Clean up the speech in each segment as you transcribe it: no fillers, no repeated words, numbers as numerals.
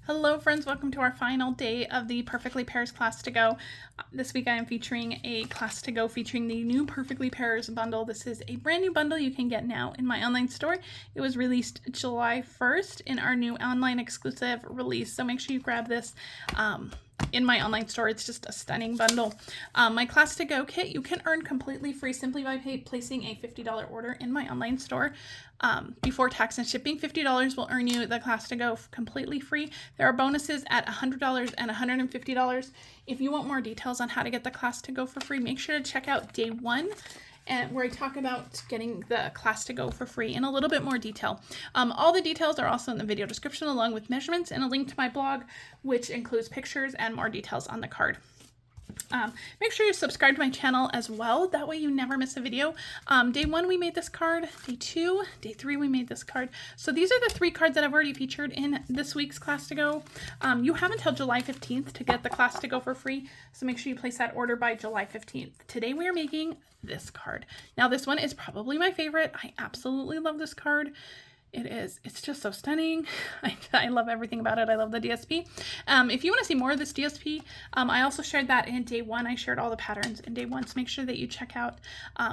Hello friends, welcome to our final day of the Perfectly Pears class to go. This week I am featuring a class to go featuring the new Perfectly Pears bundle. This is a brand new bundle you can get now in my online store. It was released July 1st in our new online exclusive release, so make sure you grab this in my online store. It's just a stunning bundle. My class to go kit you can earn completely free simply by placing a $50 order in my online store. Before tax and shipping, $50 will earn you the class to go completely free. There are bonuses at $100 and $150. If you want more details on how to get the class to go for free, make sure to check out day 1 where I talk about getting the class to go for free in a little bit more detail. All the details are also in the video description along with measurements and a link to my blog, which includes pictures and more details on the card. Make sure you subscribe to my channel as well. That way you never miss a video. Day 1 we made this card. Day 2, day 3 we made this card. So these are the 3 cards that I've already featured in this week's class to go. You have until July 15th to get the class to go for free. So make sure you place that order by July 15th. Today we are making this card. Now this one is probably my favorite. I absolutely love this card. It's just so stunning. I love everything about it. I love the DSP. If you want to see more of this DSP, I also shared that in day 1. I shared all the patterns in day 1, so make sure that you check out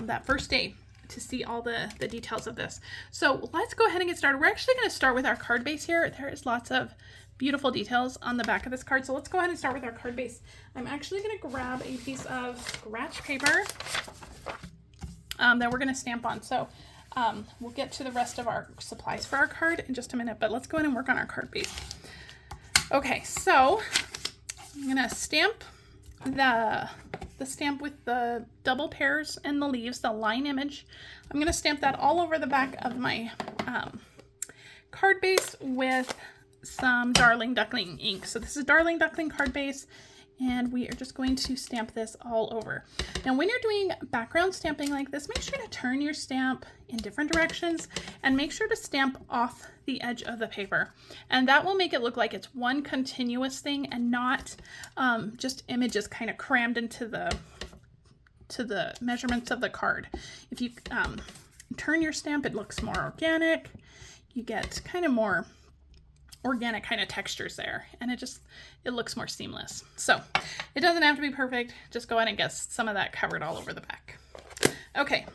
that first day to see all the details of this. So let's go ahead and get started. We're actually going to start with our card base here. There is lots of beautiful details on the back of this card, so let's go ahead and start with our card base. I'm actually going to grab a piece of scratch paper that we're going to stamp on. So we'll get to the rest of our supplies for our card in just a minute, but let's go ahead and work on our card base. Okay, so I'm gonna stamp the stamp with the double pears and the leaves, the line image. I'm gonna stamp that all over the back of my card base with some Darling Duckling ink. So this is Darling Duckling card base, and we are just going to stamp this all over. Now when you're doing background stamping like this, make sure to turn your stamp in different directions and make sure to stamp off the edge of the paper. And that will make it look like it's one continuous thing and not just images kind of crammed into the measurements of the card. If you turn your stamp, it looks more organic. You get kind of more organic kind of textures there, and it looks more seamless. So it doesn't have to be perfect. Just go ahead and get some of that covered all over the back. Okay,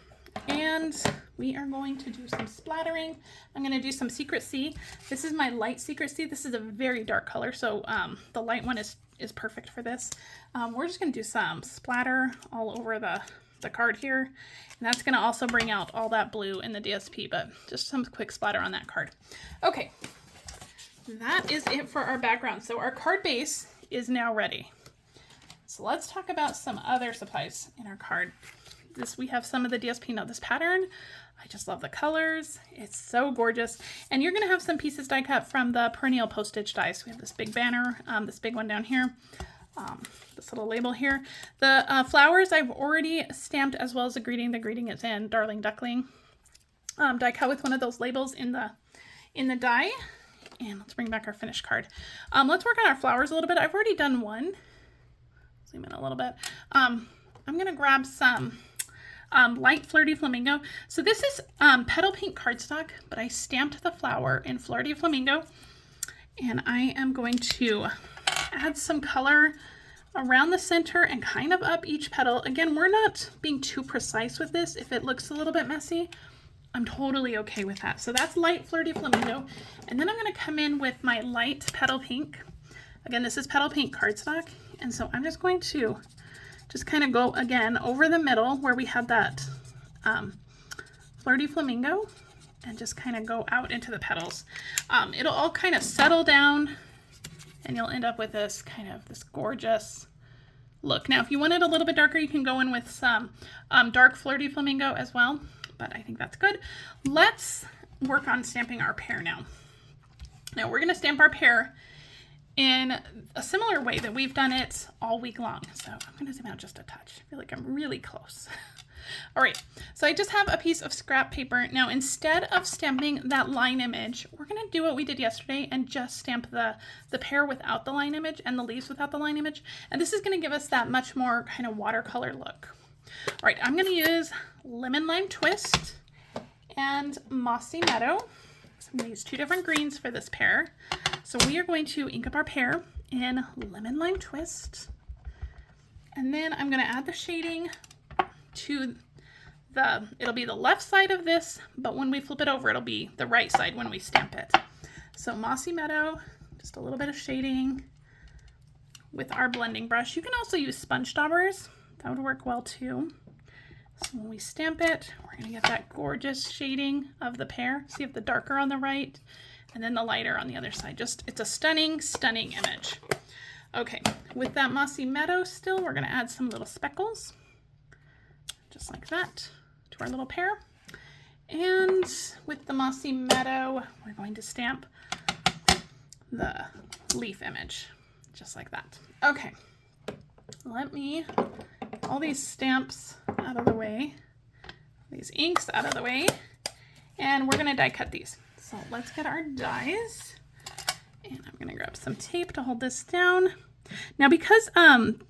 and we are going to do some splattering. I'm going to do some Secret C. This is my light Secret C. This is a very dark color, so the light one is perfect for this. We're just going to do some splatter all over the card here, and that's going to also bring out all that blue in the DSP, but just some quick splatter on that card. Okay. That is it for our background. So our card base is now ready. So let's talk about some other supplies in our card. We have some of the DSP. Now this pattern, I just love the colors. It's so gorgeous. And you're gonna have some pieces die cut from the Perennial Postage Dies. We have this big banner, this big one down here, this little label here. The flowers I've already stamped, as well as the greeting. The greeting is in Darling Duckling. Die cut with one of those labels in the die. And let's bring back our finished card. Let's work on our flowers a little bit. I've already done one. Zoom in a little bit. I'm going to grab some light Flirty Flamingo. So this is Petal Pink cardstock, but I stamped the flower in Flirty Flamingo. And I am going to add some color around the center and kind of up each petal. Again, we're not being too precise with this. If it looks a little bit messy, I'm totally okay with that. So that's light Flirty Flamingo. And then I'm going to come in with my light Petal Pink. Again, this is Petal Pink cardstock. And so I'm just going to kind of go again over the middle where we had that Flirty Flamingo and just kind of go out into the petals. It'll all kind of settle down and you'll end up with this gorgeous look. Now, if you want it a little bit darker, you can go in with some dark Flirty Flamingo as well. But I think that's good. Let's work on stamping our pear now. Now we're going to stamp our pear in a similar way that we've done it all week long. So I'm going to zoom out just a touch. I feel like I'm really close. All right, so I just have a piece of scrap paper. Now instead of stamping that line image, we're going to do what we did yesterday and just stamp the pear without the line image and the leaves without the line image. And this is going to give us that much more kind of watercolor look. All right, I'm going to use Lemon Lime Twist and Mossy Meadow. So I'm going to use 2 different greens for this pear. So we are going to ink up our pear in Lemon Lime Twist. And then I'm going to add the shading to it'll be the left side of this, but when we flip it over, it'll be the right side when we stamp it. So Mossy Meadow, just a little bit of shading with our blending brush. You can also use sponge daubers. That would work well too. So when we stamp it, we're going to get that gorgeous shading of the pear. So you have the darker on the right and then the lighter on the other side. It's a stunning, stunning image. Okay, with that Mossy Meadow still, we're going to add some little speckles, just like that, to our little pear. And with the Mossy Meadow, we're going to stamp the leaf image, just like that. Okay, let me get all these stamps out of the way, these inks out of the way, and we're going to die cut these. So let's get our dies, and I'm going to grab some tape to hold this down. Now, because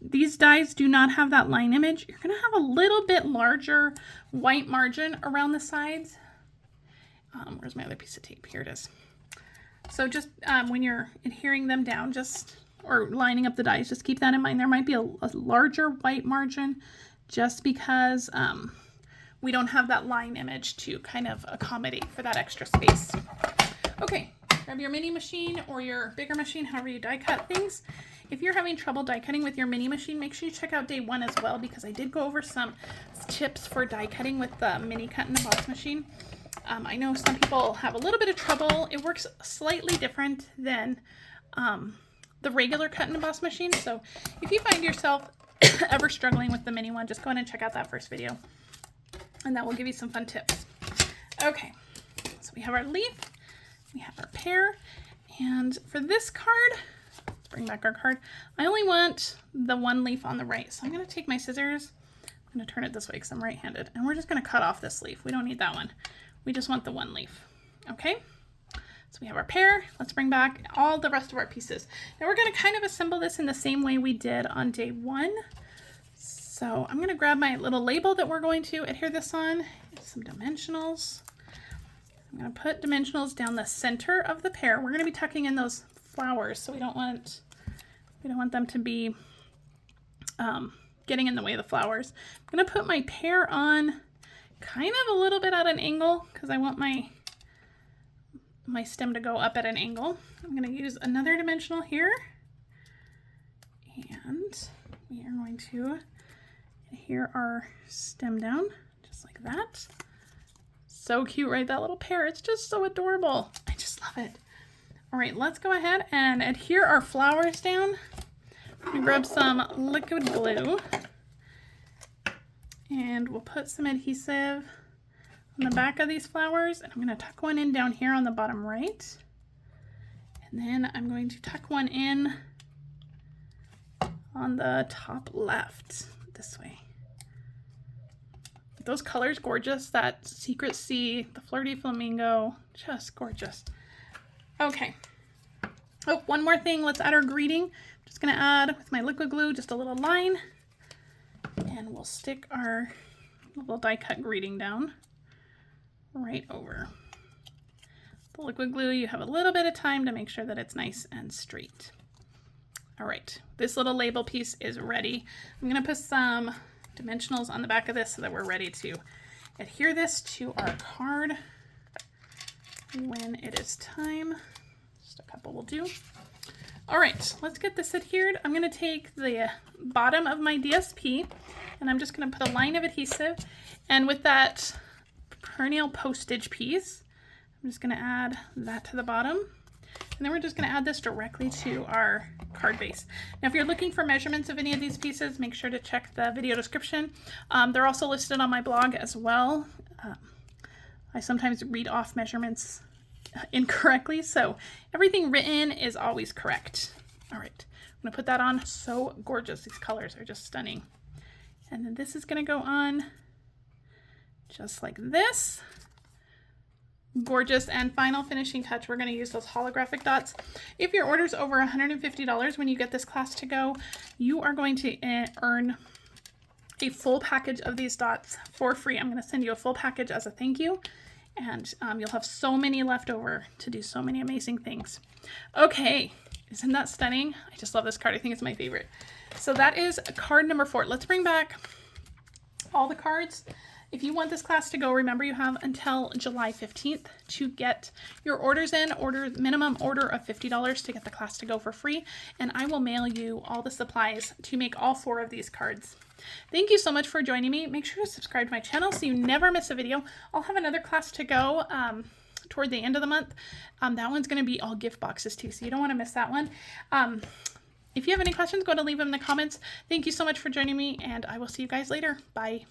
these dies do not have that line image, you're going to have a little bit larger white margin around the sides. Where's my other piece of tape? Here it is. So just when you're adhering them down, or lining up the dies, just keep that in mind. There might be a larger white margin just because we don't have that line image to kind of accommodate for that extra space. Okay, grab your mini machine or your bigger machine, however you die cut things. If you're having trouble die cutting with your mini machine, make sure you check out day 1 as well, because I did go over some tips for die cutting with the mini cut in the box machine. I know some people have a little bit of trouble. It works slightly different than the regular cut in a box machine. So if you find yourself ever struggling with the mini one, just go ahead and check out that first video, and that will give you some fun tips. Okay, so we have our leaf, we have our pear, and for this card, let's bring back our card. I only want the one leaf on the right, so I'm going to take my scissors. I'm going to turn it this way because I'm right-handed, and we're just going to cut off this leaf. We don't need that one. We just want the one leaf. Okay, so we have our pear. Let's bring back all the rest of our pieces. Now we're going to kind of assemble this in the same way we did on day 1. So I'm going to grab my little label that we're going to adhere this on, some dimensionals. I'm going to put dimensionals down the center of the pear. We're going to be tucking in those flowers, so we don't want them to be getting in the way of the flowers. I'm going to put my pear on kind of a little bit at an angle because I want my stem to go up at an angle. I'm going to use another dimensional here, and we are going to adhere our stem down just like that. So cute, right? That little pear, it's just so adorable. I just love it. All right, let's go ahead and adhere our flowers down. I'm gonna grab some liquid glue, and we'll put some adhesive on the back of these flowers, and I'm going to tuck one in down here on the bottom right, and then I'm going to tuck one in on the top left this way. Those colors gorgeous, that Secret Sea, the Flirty Flamingo, just gorgeous. Okay, oh, one more thing, let's add our greeting. I'm just going to add with my liquid glue just a little line, and we'll stick our little die cut greeting down right over the liquid glue. You have a little bit of time to make sure that it's nice and straight. All right, this little label piece is ready. I'm going to put some dimensionals on the back of this so that we're ready to adhere this to our card when it is time. Just a couple will do. All right, let's get this adhered. I'm going to take the bottom of my DSP, and I'm just going to put a line of adhesive, and with that Perennial Postage piece, I'm just going to add that to the bottom, and then we're just going to add this directly to our card base. Now, if you're looking for measurements of any of these pieces, make sure to check the video description. They're also listed on my blog as well. I sometimes read off measurements incorrectly, so everything written is always correct. All right, I'm going to put that on. So gorgeous. These colors are just stunning. And then this is going to go on just like this. Gorgeous. And final finishing touch, we're going to use those holographic dots. If your order's over $150 when you get this class to go, you are going to earn a full package of these dots for free. I'm going to send you a full package as a thank you, and you'll have so many left over to do so many amazing things. Okay, isn't that stunning? I just love this card. I think it's my favorite. So that is card number 4. Let's bring back all the cards. If you want this class to go, remember you have until July 15th to get your orders in. Minimum order of $50 to get the class to go for free. And I will mail you all the supplies to make all 4 of these cards. Thank you so much for joining me. Make sure to subscribe to my channel so you never miss a video. I'll have another class to go toward the end of the month. That one's going to be all gift boxes too, so you don't want to miss that one. If you have any questions, go ahead and leave them in the comments. Thank you so much for joining me, and I will see you guys later. Bye.